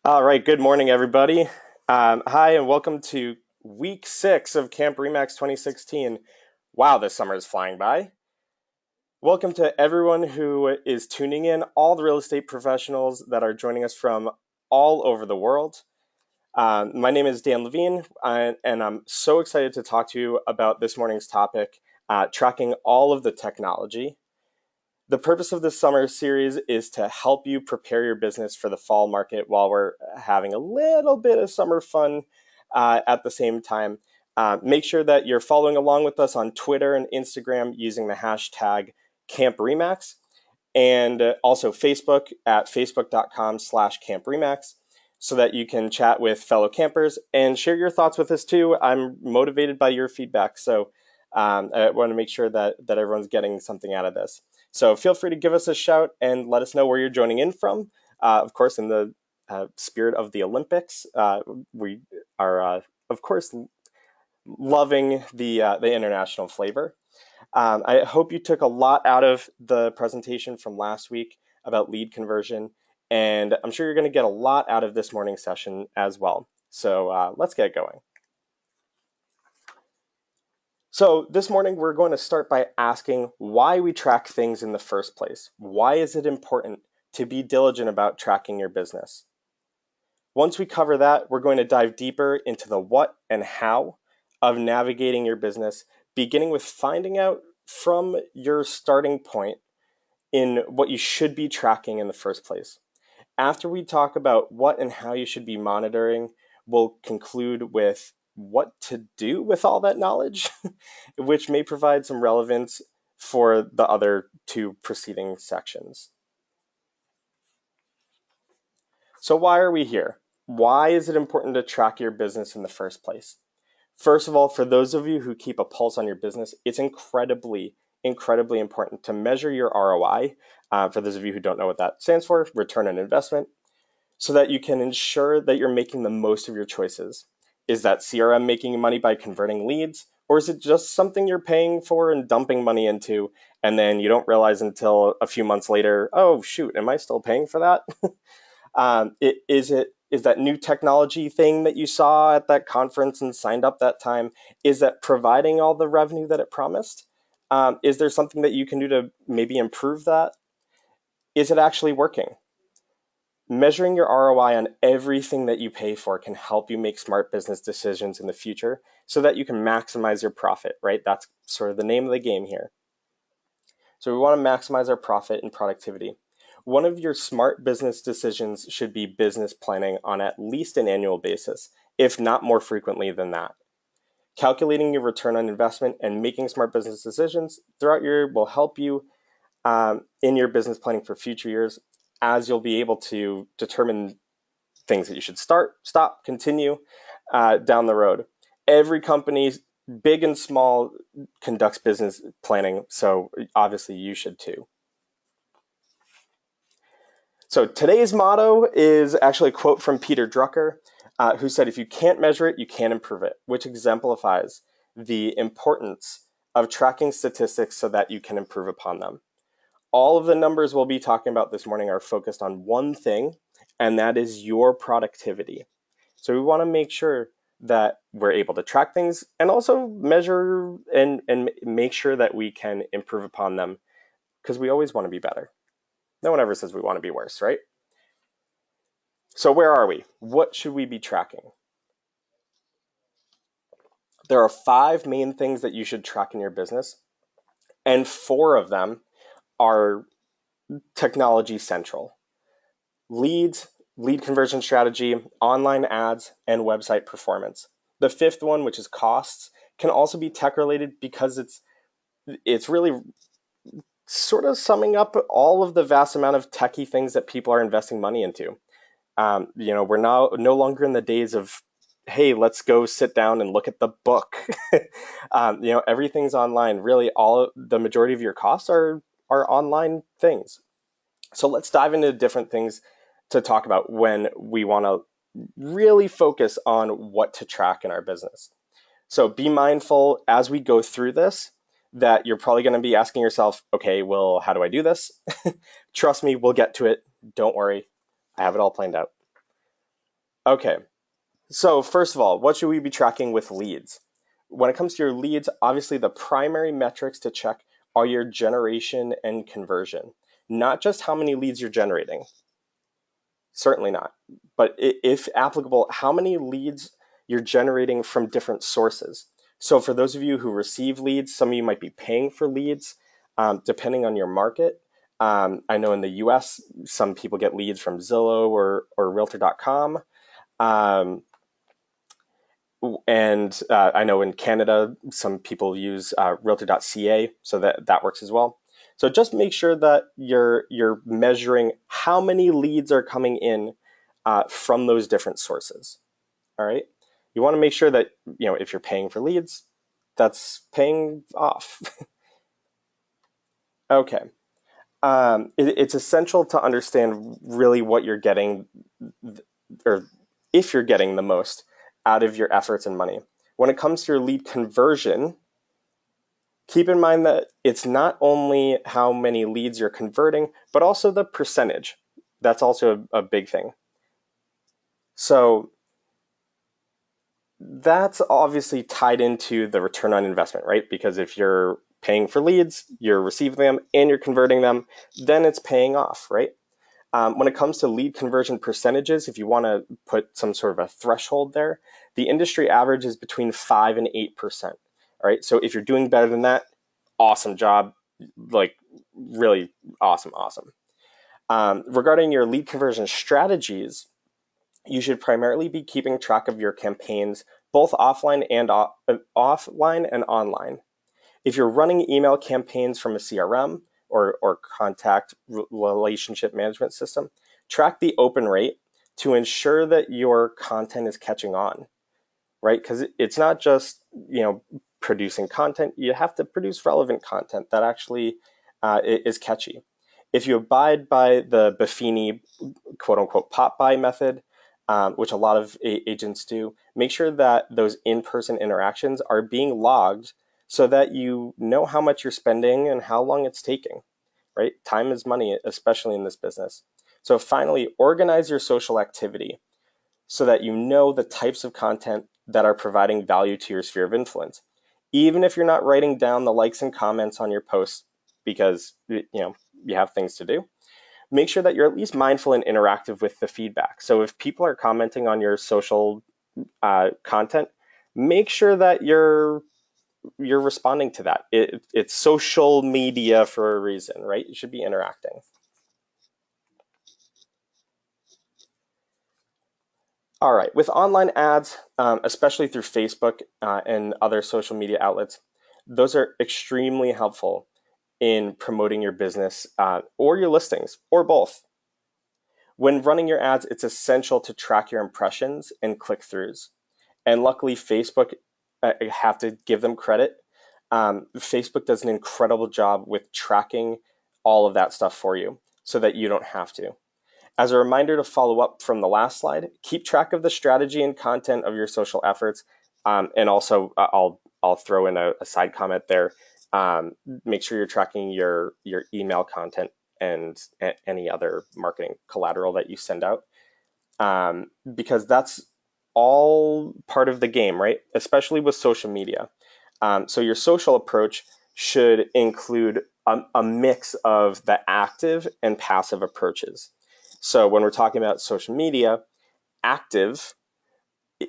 All right, good morning, everybody. Hi, and welcome to week 6 of Camp Remax 2016. Wow, this summer is flying by. Welcome to everyone who is tuning in, all the real estate professionals that are joining us from all over the world. My name is Dan Levine, and I'm so excited to talk to you about this morning's topic, tracking all of the technology. The purpose of this summer series is to help you prepare your business for the fall market while we're having a little bit of summer fun at the same time. Make sure that you're following along with us on Twitter and Instagram using the hashtag CampRemax, and also Facebook at facebook.com/CampRemax, so that you can chat with fellow campers and share your thoughts with us too. I'm motivated by your feedback, so I want to make sure that everyone's getting something out of this. So feel free to give us a shout and let us know where you're joining in from. Of course, in the spirit of the Olympics, we are, of course, loving the international flavor. I hope you took a lot out of the presentation from last week about lead conversion, and I'm sure you're going to get a lot out of this morning's session as well. So let's get going. So this morning, we're going to start by asking why we track things in the first place. Why is it important to be diligent about tracking your business? Once we cover that, we're going to dive deeper into the what and how of navigating your business, beginning with finding out from your starting point in what you should be tracking in the first place. After we talk about what and how you should be monitoring, we'll conclude with what to do with all that knowledge, which may provide some relevance for the other two preceding sections. So why are we here? Why is it important to track your business in the first place? First of all, for those of you who keep a pulse on your business, it's incredibly important to measure your ROI. For those of you who don't know what that stands for, return on investment, so that you can ensure that you're making the most of your choices. Is that CRM making money by converting leads? Or is it just something you're paying for and dumping money into, and then you don't realize until a few months later, oh shoot, am I still paying for that? Is that new technology thing that you saw at that conference and signed up that time, is that providing all the revenue that it promised? Is there something that you can do to maybe improve that? Is it actually working? Measuring your ROI on everything that you pay for can help you make smart business decisions in the future so that you can maximize your profit, right? That's sort of the name of the game here. So we want to maximize our profit and productivity. One of your smart business decisions should be business planning on at least an annual basis, if not more frequently than that. Calculating your return on investment and making smart business decisions throughout your year will help you in your business planning for future years, as you'll be able to determine things that you should start, stop, continue down the road. Every company, big and small, conducts business planning, so obviously you should too. So today's motto is actually a quote from Peter Drucker, who said, if you can't measure it, you can't improve it, which exemplifies the importance of tracking statistics so that you can improve upon them. All of the numbers we'll be talking about this morning are focused on one thing, and that is your productivity. So we want to make sure that we're able to track things and also measure and make sure that we can improve upon them, because we always want to be better. No one ever says we want to be worse, right? So where are we? What should we be tracking? There are 5 main things that you should track in your business, and 4 of them are technology central. Leads, lead conversion strategy, online ads, and website performance. The 5th one, which is costs, can also be tech related because it's really sort of summing up all of the vast amount of techy things that people are investing money into. We're now no longer in the days of, hey, let's go sit down and look at the book. Everything's online. Really, the majority of your costs are online things. So let's dive into different things to talk about when we want to really focus on what to track in our business. So be mindful as we go through this that you're probably going to be asking yourself, okay, well, how do I do this? Trust me, we'll get to it. Don't worry. I have it all planned out. Okay. So first of all, what should we be tracking with leads? When it comes to your leads, obviously the primary metrics to check are your generation and conversion, not just how many leads you're generating. Certainly not. But if applicable, how many leads you're generating from different sources. So for those of you who receive leads, some of you might be paying for leads, depending on your market. I know in the US, some people get leads from Zillow or Realtor.com. Um, and I know in Canada, some people use Realtor.ca, so that works as well. So just make sure that you're measuring how many leads are coming in from those different sources. All right, you want to make sure that if you're paying for leads, that's paying off. Okay, it's essential to understand really what you're getting, or if you're getting the most out of your efforts and money. When it comes to your lead conversion, keep in mind that it's not only how many leads you're converting, but also the percentage. That's also a big thing. So that's obviously tied into the return on investment, right? Because if you're paying for leads, you're receiving them, and you're converting them, then it's paying off, right? When it comes to lead conversion percentages, if you want to put some sort of a threshold there, the industry average is between 5 and 8%. All right. So if you're doing better than that, awesome job. Like, really awesome, awesome. Regarding your lead conversion strategies, you should primarily be keeping track of your campaigns, both offline and online. If you're running email campaigns from a CRM or contact relationship management system, track the open rate to ensure that your content is catching on, right? Because it's not just producing content; you have to produce relevant content that actually is catchy. If you abide by the Buffini quote unquote pop buy method, which a lot of agents do, make sure that those in-person interactions are being logged so that you know how much you're spending and how long it's taking, right? Time is money, especially in this business. So finally, organize your social activity so that you know the types of content that are providing value to your sphere of influence. Even if you're not writing down the likes and comments on your posts because you have things to do, make sure that you're at least mindful and interactive with the feedback. So if people are commenting on your social content, make sure that you're responding to that. It's social media for a reason, right? You should be interacting. All right, with online ads, especially through Facebook and other social media outlets, those are extremely helpful in promoting your business or your listings or both. When running your ads, it's essential to track your impressions and click throughs. And luckily, Facebook, I have to give them credit. Facebook does an incredible job with tracking all of that stuff for you so that you don't have to. As a reminder to follow up from the last slide, keep track of the strategy and content of your social efforts. And also, I'll throw in a side comment there. Make sure you're tracking your email content and any other marketing collateral that you send out, because that's all part of the game, right? Especially with social media. So your social approach should include a mix of the active and passive approaches. So when we're talking about social media, active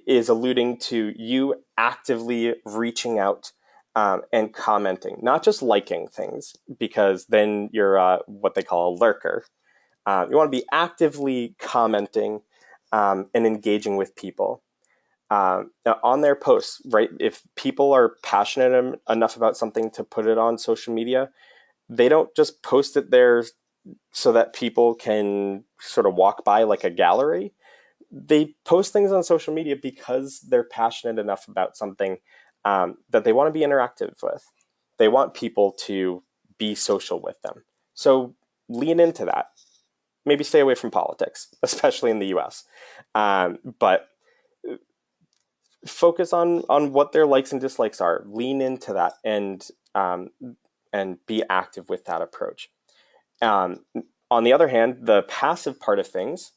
is alluding to you actively reaching out and commenting, not just liking things, because then you're what they call a lurker. You want to be actively commenting and engaging with people on their posts, right? If people are passionate enough about something to put it on social media, they don't just post it there so that people can sort of walk by like a gallery. They post things on social media because they're passionate enough about something that they want to be interactive with. They want people to be social with them. So lean into that. Maybe stay away from politics, especially in the US. But focus on what their likes and dislikes are. Lean into that and be active with that approach. Um, on the other hand, the passive part of things,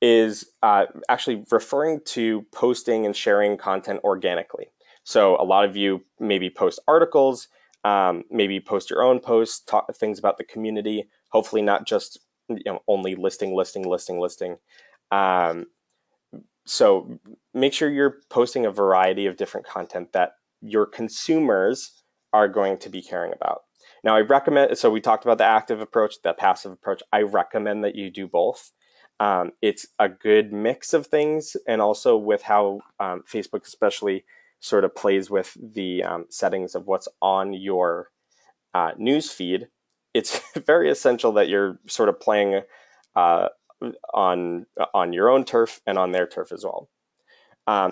is actually referring to posting and sharing content organically. So a lot of you maybe post articles, maybe post your own posts, talk things about the community. Hopefully, not just only listing. Um, so make sure you're posting a variety of different content that your consumers are going to be caring about. Now, I recommend, so we talked about the active approach, the passive approach. I recommend that you do both. It's a good mix of things, and also with how Facebook especially sort of plays with the settings of what's on your news feed. It's very essential that you're sort of playing uh, on your own turf and on their turf as well.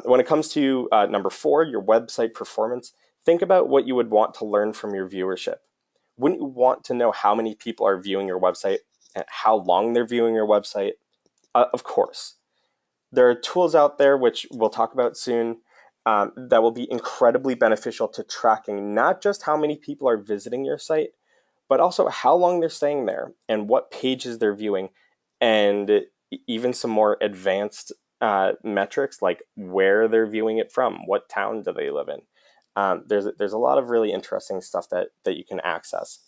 When it comes to number 4, your website performance, think about what you would want to learn from your viewership. Wouldn't you want to know how many people are viewing your website and how long they're viewing your website? Of course. There are tools out there, which we'll talk about soon, that will be incredibly beneficial to tracking not just how many people are visiting your site, but also how long they're staying there and what pages they're viewing, and even some more advanced metrics like where they're viewing it from, what town do they live in. There's a lot of really interesting stuff that you can access.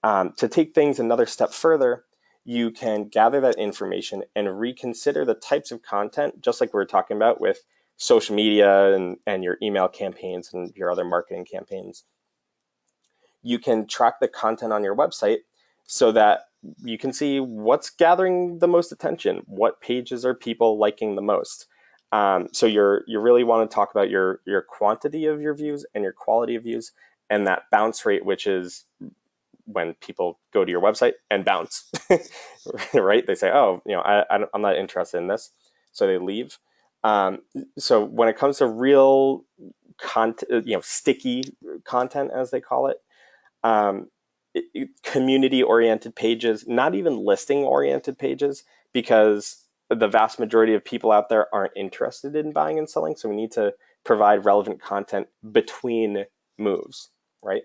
To take things another step further, you can gather that information and reconsider the types of content, just like we were talking about with social media and your email campaigns and your other marketing campaigns. You can track the content on your website so that you can see what's gathering the most attention, what pages are people liking the most. So you really want to talk about your quantity of your views and your quality of views, and that bounce rate, which is when people go to your website and bounce, right? They say, "Oh, I'm not interested in this," so they leave. So when it comes to real content, sticky content, as they call it, um, community oriented pages, not even listing oriented pages, because the vast majority of people out there aren't interested in buying and selling. So we need to provide relevant content between moves, right?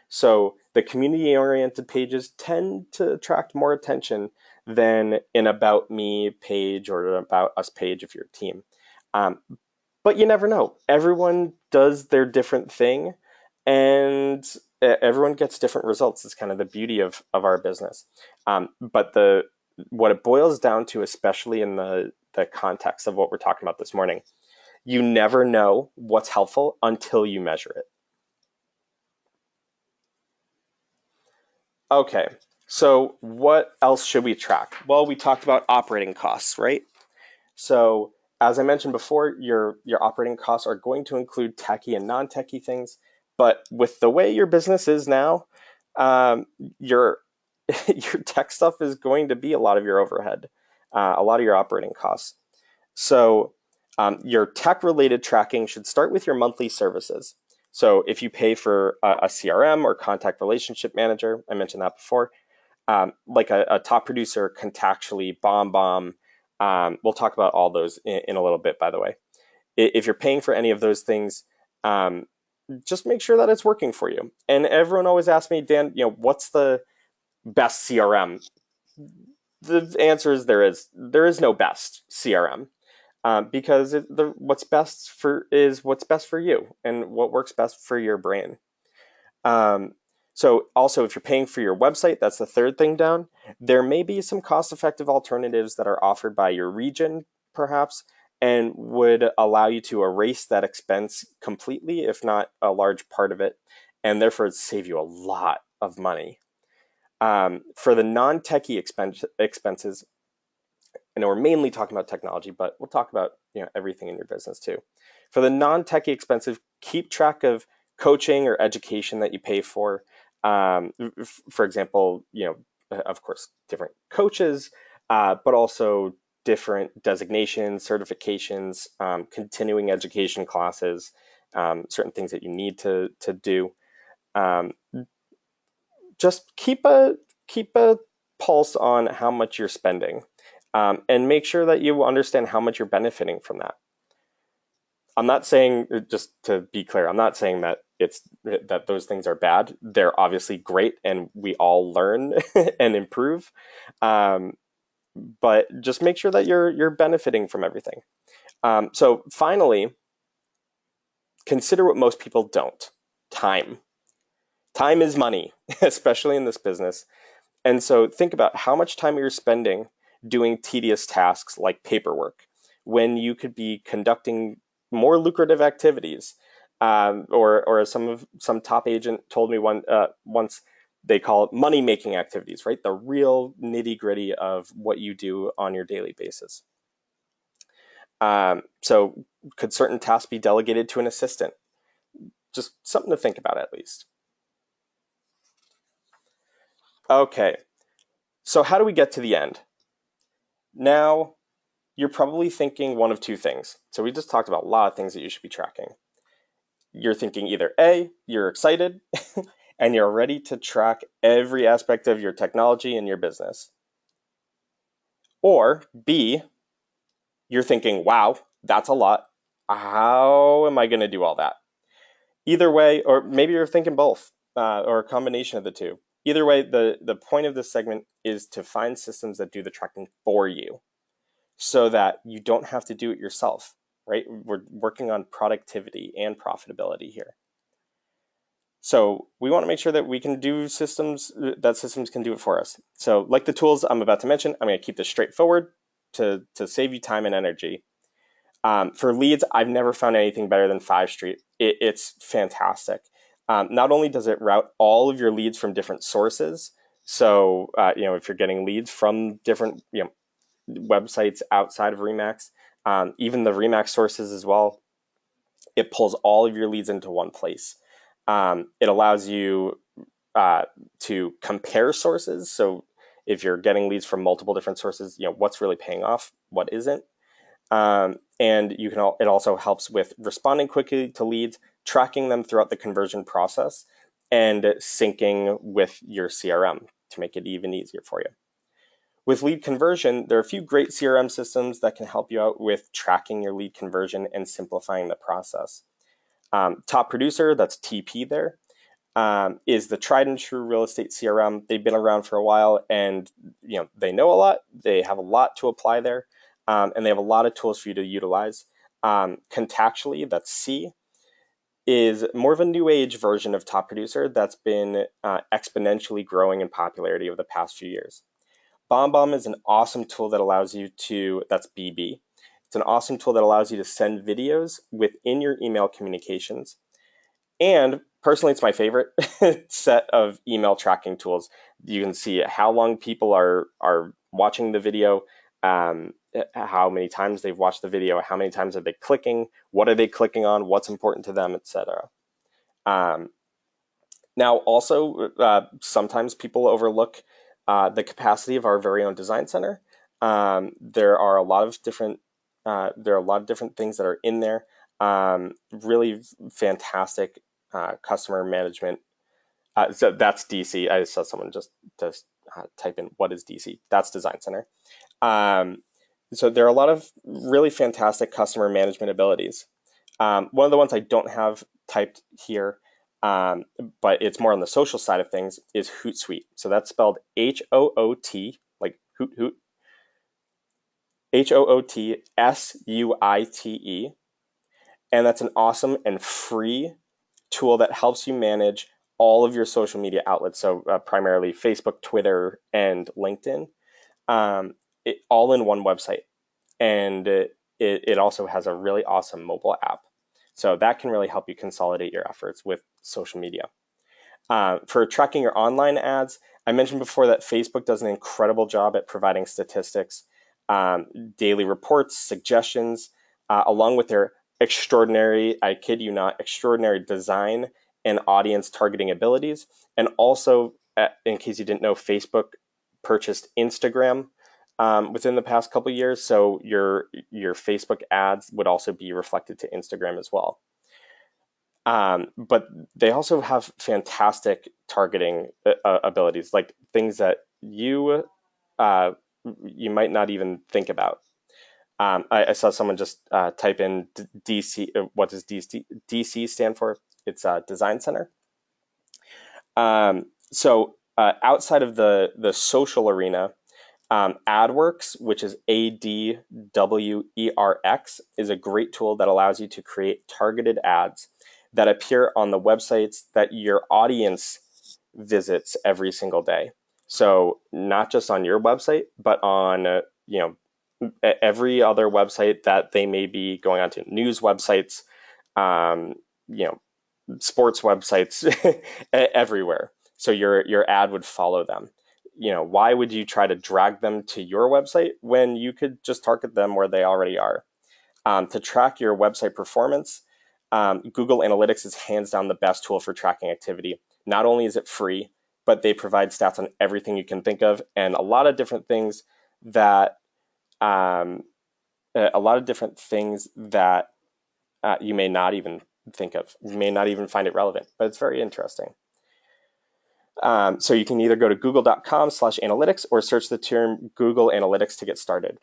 So the community oriented pages tend to attract more attention than an about me page or an about us page if you're a team. Um, but you never know. Everyone does their different thing, and everyone gets different results. It's kind of the beauty of our business. But what it boils down to, especially in the context of what we're talking about this morning, you never know what's helpful until you measure it. Okay, so what else should we track? Well, we talked about operating costs, right? So as I mentioned before, your operating costs are going to include techie and non-techie things. But with the way your business is now, your your tech stuff is going to be a lot of your overhead, a lot of your operating costs. So your tech-related tracking should start with your monthly services. So if you pay for a CRM or contact relationship manager, I mentioned that before, like a top producer, Contactually, BombBomb. We'll talk about all those in a little bit, by the way. If you're paying for any of those things, just make sure that it's working for you. And everyone always asks me, Dan, what's the best CRM? The answer is there is no best CRM, because what's best for you and what works best for your brain. Um, so also, if you're paying for your website, that's the third thing down. There may be some cost-effective alternatives that are offered by your region, perhaps, and would allow you to erase that expense completely, if not a large part of it, and therefore save you a lot of money. For the non-techie expenses, I know we're mainly talking about technology, but we'll talk about everything in your business too. For the non-techie expensive, keep track of coaching or education that you pay for. For example, of course, different coaches, but also different designations, certifications, continuing education classes, certain things that you need to do. Um, just keep a pulse on how much you're spending, and make sure that you understand how much you're benefiting from that. I'm not saying, just to be clear, I'm not saying that those things are bad. They're obviously great, and we all learn and improve. Um, but just make sure that you're benefiting from everything. So finally, consider what most people don't: time. Time is money, especially in this business. And so think about how much time you're spending doing tedious tasks like paperwork when you could be conducting more lucrative activities. Or as some top agent told me once, they call it money making activities, right? The real nitty gritty of what you do on your daily basis. So could certain tasks be delegated to an assistant? Just something to think about at least. Okay, so how do we get to the end? Now, you're probably thinking one of two things. So we just talked about a lot of things that you should be tracking. You're thinking either A, you're excited and you're ready to track every aspect of your technology and your business. Or B, you're thinking, wow, that's a lot. How am I going to do all that? Either way, or maybe you're thinking both, or a combination of the two. Either way, the point of this segment is to find systems that do the tracking for you so that you don't have to do it yourself, right? We're working on productivity and profitability here. So we want to make sure that we can do systems can do it for us. So like the tools I'm about to mention, I'm going to keep this straightforward to save you time and energy. For leads, I've never found anything better than 5Street. It's fantastic. Not only does it route all of your leads from different sources, so if you're getting leads from different websites outside of Remax, even the Remax sources as well, it pulls all of your leads into one place. It allows you to compare sources. So if you're getting leads from multiple different sources, what's really paying off, what isn't. And it also helps with responding quickly to leads, tracking them throughout the conversion process, and syncing with your CRM to make it even easier for you. With lead conversion, there are a few great CRM systems that can help you out with tracking your lead conversion and simplifying the process. Top Producer, that's TP there, is the tried and true real estate CRM. They've been around for a while, and they know a lot. They have a lot to apply there, and they have a lot of tools for you to utilize. Contactually, that's C, is more of a new age version of Top Producer that's been exponentially growing in popularity over the past few years. BombBomb is an awesome tool that allows you to, that's BB. It's an awesome tool that allows you to send videos within your email communications. And personally, it's my favorite set of email tracking tools. You can see how long people are watching the video, how many times they've watched the video, how many times are they clicking, what are they clicking on, what's important to them, etc. Now, also, sometimes people overlook the capacity of our very own design center. There are a lot of different things that are in there. Really fantastic customer management. So that's DC. I saw someone just type in what is DC. That's design center. So there are a lot of really fantastic customer management abilities. One of the ones I don't have typed here, but it's more on the social side of things, is Hootsuite. So that's spelled Hoot, like hoot hoot, HOOTSUITE. And that's an awesome and free tool that helps you manage all of your social media outlets. So primarily Facebook, Twitter, and LinkedIn, all in one website. And it also has a really awesome mobile app. So that can really help you consolidate your efforts with social media. For tracking your online ads, I mentioned before that Facebook does an incredible job at providing statistics, daily reports, suggestions, along with their extraordinary, I kid you not, extraordinary design and audience targeting abilities. And also, in case you didn't know, Facebook purchased Instagram within the past couple of years. So your Facebook ads would also be reflected to Instagram as well. But they also have fantastic targeting abilities, like things that you might not even think about. I saw someone just type in DC. What does DC stand for? It's Design Center. So outside of the social arena, AdWorks, which is ADWERX, is a great tool that allows you to create targeted ads that appear on the websites that your audience visits every single day. So not just on your website, but on every other website that they may be going on to, news websites, um, you know, sports websites, everywhere. So your ad would follow them. Why would you try to drag them to your website when you could just target them where they already are? To track your website performance, Google Analytics is hands down the best tool for tracking activity. Not only is it free, but they provide stats on everything you can think of and a lot of different things that you may not even think of. You may not even find it relevant, but it's very interesting. So you can either go to google.com/analytics or search the term Google Analytics to get started.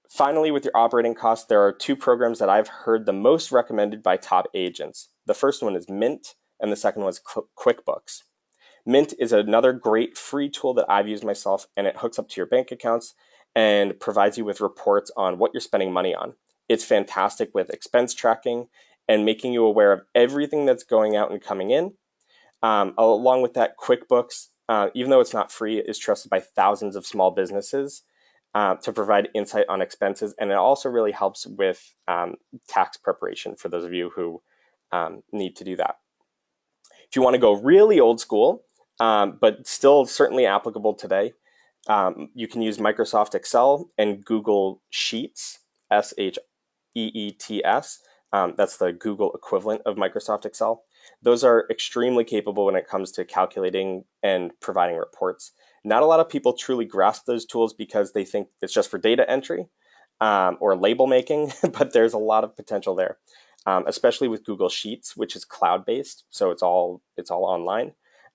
Finally, with your operating costs, there are two programs that I've heard the most recommended by top agents. The first one is Mint, and the second one is QuickBooks. Mint is another great free tool that I've used myself, and it hooks up to your bank accounts and provides you with reports on what you're spending money on. It's fantastic with expense tracking and making you aware of everything that's going out and coming in. Along with that, QuickBooks, even though it's not free, is trusted by thousands of small businesses to provide insight on expenses. And it also really helps with tax preparation for those of you who need to do that. If you want to go really old school, but still certainly applicable today, you can use Microsoft Excel and Google Sheets, SHEETS. That's the Google equivalent of Microsoft Excel. Those are extremely capable when it comes to calculating and providing reports. Not a lot of people truly grasp those tools because they think it's just for data entry or label making, but there's a lot of potential there, especially with Google Sheets, which is cloud-based, so it's all online,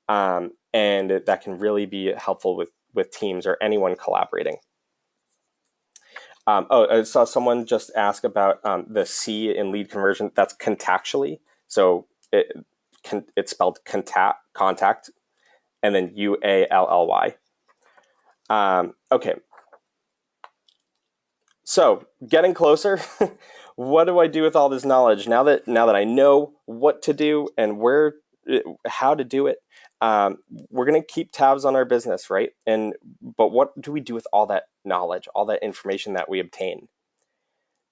and that can really be helpful with teams or anyone collaborating. I saw someone just ask about the C in lead conversion. That's contactually. So it's spelled contact, and then UALLY. Okay. So getting closer. What do I do with all this knowledge now that I know what to do and how to do it? We're going to keep tabs on our business, right? But what do we do with all that knowledge, all that information that we obtain?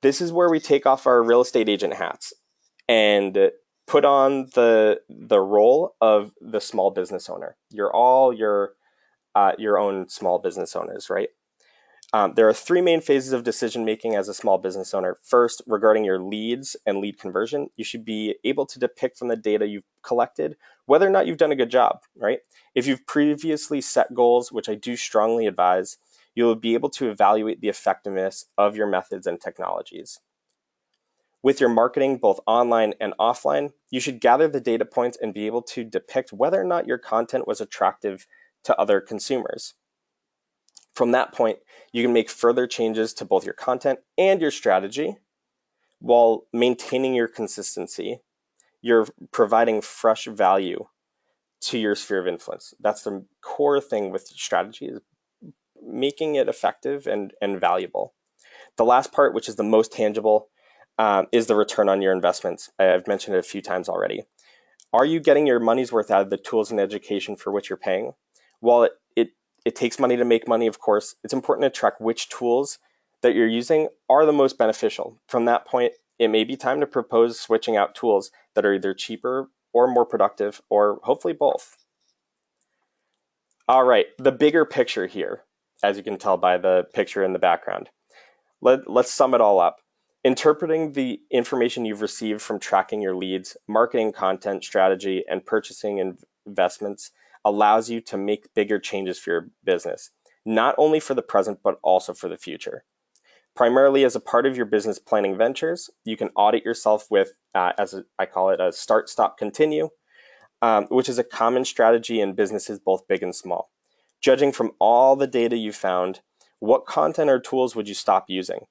This is where we take off our real estate agent hats and put on the role of the small business owner. You're all your own small business owners, right? There are three main phases of decision making as a small business owner. First, regarding your leads and lead conversion, you should be able to depict from the data you've collected whether or not you've done a good job, right? If you've previously set goals, which I do strongly advise, you'll be able to evaluate the effectiveness of your methods and technologies. With your marketing, both online and offline, you should gather the data points and be able to depict whether or not your content was attractive to other consumers. From that point, you can make further changes to both your content and your strategy while maintaining your consistency. You're providing fresh value to your sphere of influence. That's the core thing with strategy, is making it effective and valuable. The last part, which is the most tangible, is the return on your investments. I've mentioned it a few times already. Are you getting your money's worth out of the tools and education for which you're paying? While it takes money to make money, of course, it's important to track which tools that you're using are the most beneficial. From that point, it may be time to propose switching out tools that are either cheaper or more productive, or hopefully both. All right, the bigger picture here, as you can tell by the picture in the background. Let's sum it all up. Interpreting the information you've received from tracking your leads, marketing content strategy, and purchasing investments allows you to make bigger changes for your business, not only for the present, but also for the future. Primarily as a part of your business planning ventures, you can audit yourself with, I call it, a start, stop, continue, which is a common strategy in businesses both big and small. Judging from all the data you found, what content or tools would you stop using?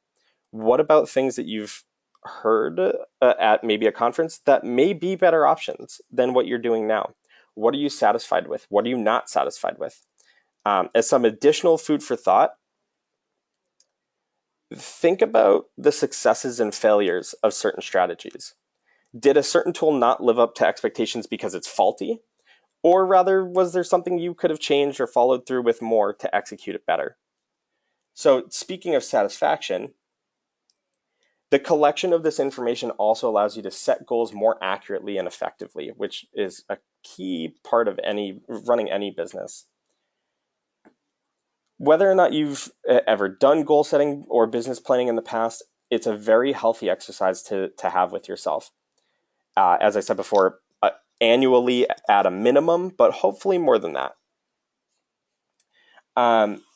What about things that you've heard at maybe a conference that may be better options than what you're doing now? What are you satisfied with? What are you not satisfied with? As some additional food for thought, Think about the successes and failures of certain strategies. Did a certain tool not live up to expectations because it's faulty? Or rather, was there something you could have changed or followed through with more to execute it better? So, speaking of satisfaction, the collection of this information also allows you to set goals more accurately and effectively, which is a key part of any running any business. Whether or not you've ever done goal setting or business planning in the past, it's a very healthy exercise to have with yourself. As I said before, annually at a minimum, but hopefully more than that.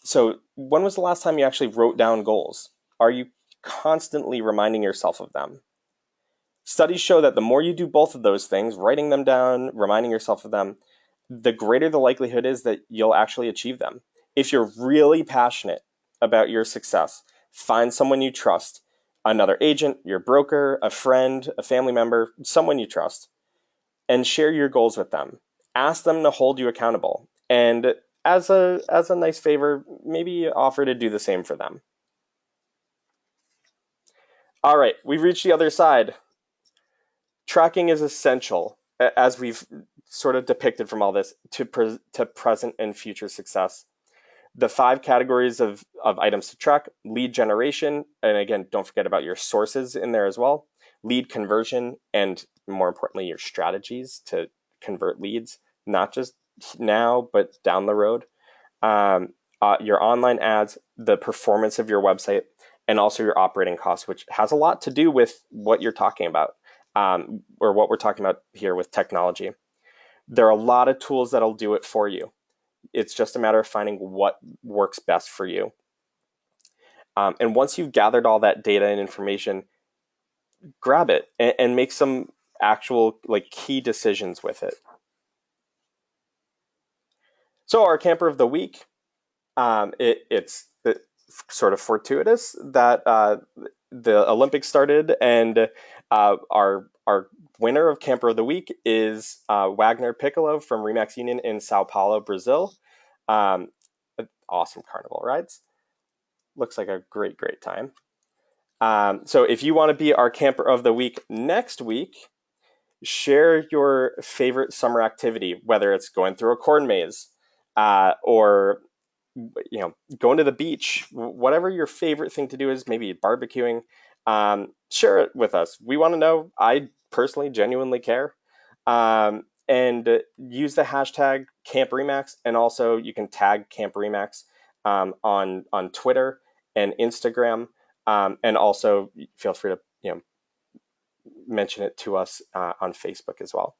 So, when was the last time you actually wrote down goals? Are you constantly reminding yourself of them? Studies show that the more you do both of those things, writing them down, reminding yourself of them, the greater the likelihood is that you'll actually achieve them. If you're really passionate about your success, find someone you trust, another agent, your broker, a friend, a family member, someone you trust, and share your goals with them. Ask them to hold you accountable. And as a nice favor, maybe offer to do the same for them. All right, we've reached the other side. Tracking is essential, as we've sort of depicted from all this, to present and future success. The 5 categories of items to track: lead generation, and again, don't forget about your sources in there as well, lead conversion, and more importantly, your strategies to convert leads, not just now, but down the road. Your online ads, the performance of your website, and also your operating costs, which has a lot to do with what you're talking about, or what we're talking about here with technology. There are a lot of tools that'll do it for you. It's just a matter of finding what works best for you. And once you've gathered all that data and information, grab it and make some actual like key decisions with it. So our camper of the week, it's sort of fortuitous that the Olympics started, and our winner of camper of the week is Wagner Piccolo from Remax Union in Sao Paulo, Brazil. Um, awesome carnival rides. Looks like a great time. So if you want to be our camper of the week next week, share your favorite summer activity, whether it's going through a corn maze, or going to the beach, whatever your favorite thing to do is, maybe barbecuing. Share it with us. We want to know. I personally genuinely care. And use the hashtag Camp Remax, and also you can tag Camp Remax on Twitter and Instagram, and also feel free to mention it to us on Facebook as well.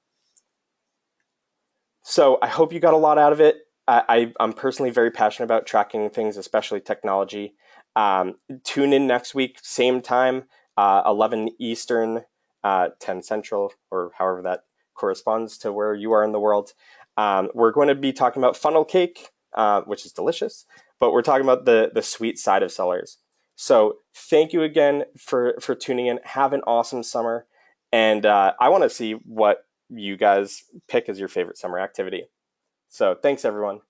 So I hope you got a lot out of it. I'm personally very passionate about tracking things, especially technology. Tune in next week, same time, 11 Eastern, 10 Central, or however that corresponds to where you are in the world. We're going to be talking about funnel cake, which is delicious, but we're talking about the sweet side of sellers. So thank you again for tuning in. Have an awesome summer. And I want to see what you guys pick as your favorite summer activity. So thanks, everyone.